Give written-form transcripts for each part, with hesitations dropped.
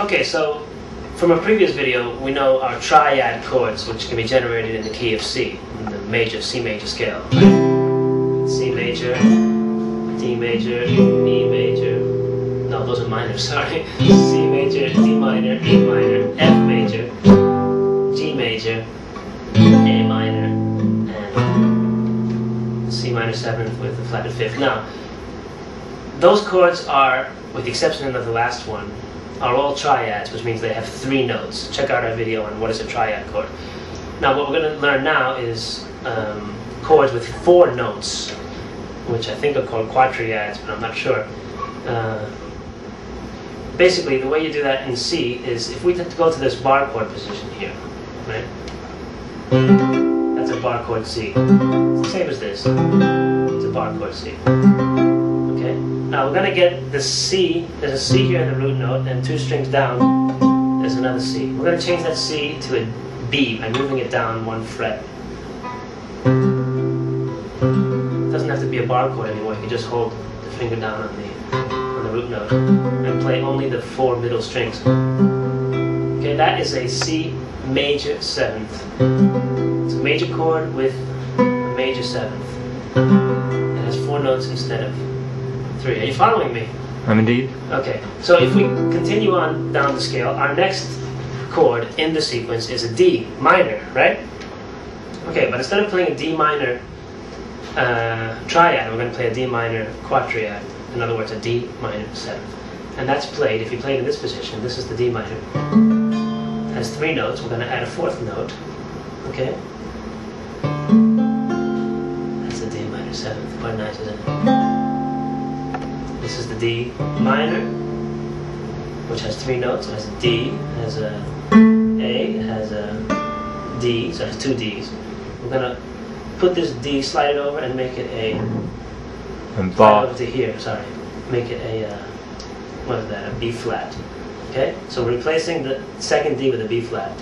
Okay, so from a previous video, we know our triad chords, which can be generated in the key of C, in the major, C major scale. C major, D major, E major, no, those are minor, sorry. C major, D minor, E minor, F major, G major, A minor, and C minor 7th with a flatted 5th. Now, those chords are, with the exception of the last one, are all triads, which means they have 3 notes. Check out our video on what is a triad chord. Now what we're going to learn now is chords with 4 notes, which I think are called quadriads, but I'm not sure. Basically, the way you do that in C is if we go to this bar chord position here, right? That's a bar chord C. It's the same as this. It's a bar chord C. Now we're going to get the C, there's a C here in the root note, and 2 strings down, there's another C. We're going to change that C to a B by moving it down 1 fret. It doesn't have to be a bar chord anymore, you can just hold the finger down on the root note and play only the 4 middle strings. Okay, that is a C major 7th. It's a major chord with a major 7th. It has 4 notes instead of 3. Are you following me? I'm indeed. Okay, so if we continue on down the scale, our next chord in the sequence is a D minor, right? Okay, but instead of playing a D minor triad, we're going to play a D minor quadriad. In other words, a D minor 7th. And that's played, if you play it in this position, this is the D minor. It has 3 notes, we're going to add a 4th note. Okay? That's the D minor 7th, quite nice, isn't it? This is the D minor, which has 3 notes. It has a D, it has a A, it has a D, so it has 2 Ds. We're going to put this D, slide it over, and make it a... And bar. Over to here, sorry. Make it a, what is that, a B flat. Okay? So we're replacing the second D with a B flat.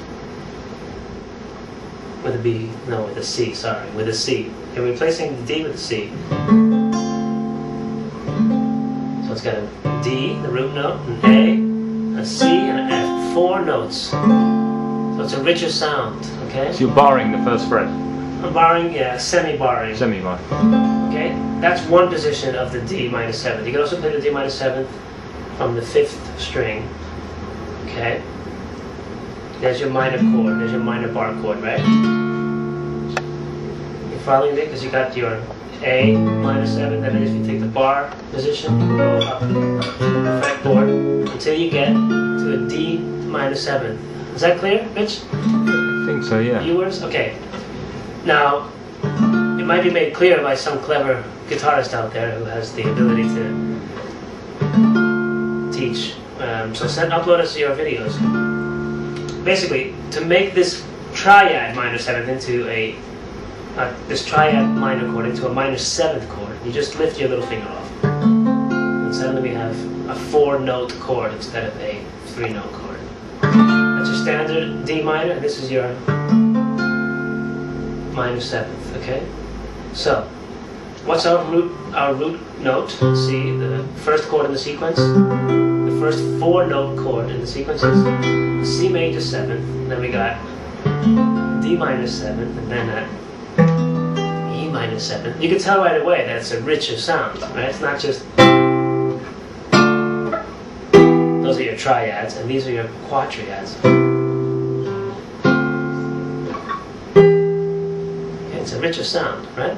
With a B, no, with a C, sorry, with a C. Okay, we're replacing the D with a C. It's got a D, the root note, an A, a C, and an F. 4 notes. So it's a richer sound, okay? So you're barring the first fret? I'm barring, yeah, semi-barring. Semi-bar. Okay? That's one position of the D minor 7th. You can also play the D minor 7th from the 5th string. Okay? There's your minor chord, there's your minor bar chord, right? You're following me? Because you got your A minor 7th, that is, if you take the bar position, you go up the fretboard until you get to a D minor 7th. Is that clear, Mitch? I think so, yeah. Viewers? Okay. Now, it might be made clear by some clever guitarist out there who has the ability to teach. So upload us your videos. Basically, to make this triad minor 7th into this triad minor chord into a minor 7th chord, you just lift your little finger off. And suddenly we have a 4-note chord instead of a 3-note chord. That's your standard D minor, and this is your minor 7th, okay? So, what's our root note? See, the first chord in the sequence, the first 4-note chord in the sequence is C major 7th, then we got D minor 7th, and then that E minor 7th. You can tell right away that it's a richer sound, right? It's not just... Those are your triads, and these are your quadriads. Okay, it's a richer sound, right?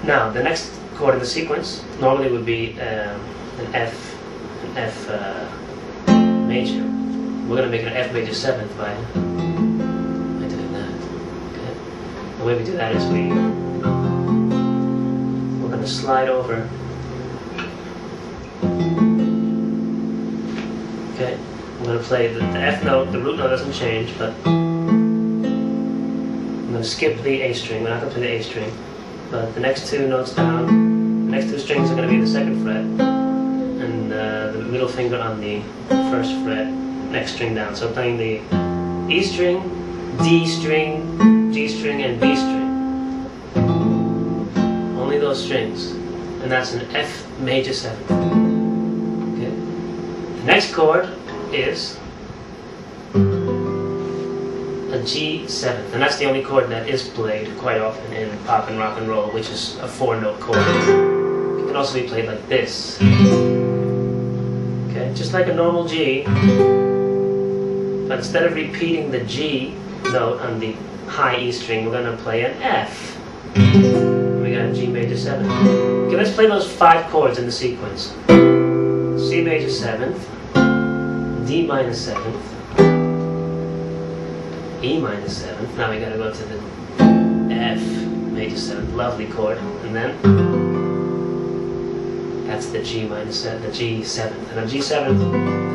Now, the next chord in the sequence normally would be an F major. We're going to make it an F major 7th by doing that. Okay? The way we do that is we're going to slide over. Okay, I'm going to play the F note. The root note doesn't change, but I'm going to skip the A string. We're not going to play the A string, but the next 2 notes down, the next 2 strings are going to be the 2nd fret, and the middle finger on the 1st fret, next string down. So playing the E string, D string, G string, and B string. Only those strings. And that's an F major 7th. Okay. The next chord is a G7th, and that's the only chord that is played quite often in pop and rock and roll, which is a 4-note chord. It can also be played like this. Okay, just like a normal G, but instead of repeating the G note on the high E string, we're going to play an F. We got a G major 7. Okay, let's play those 5 chords in the sequence. C major 7th, D minor 7th, E minor 7th. Now we gotta go to the F major 7th, lovely chord, and then that's the G minor 7th, the G7th. And on G7th,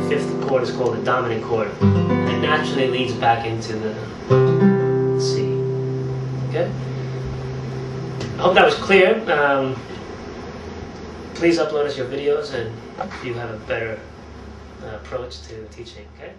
the 5th chord is called the dominant chord, and it naturally leads back into the C. Okay? I hope that was clear. Please upload us your videos, and you have a better approach to teaching. Okay?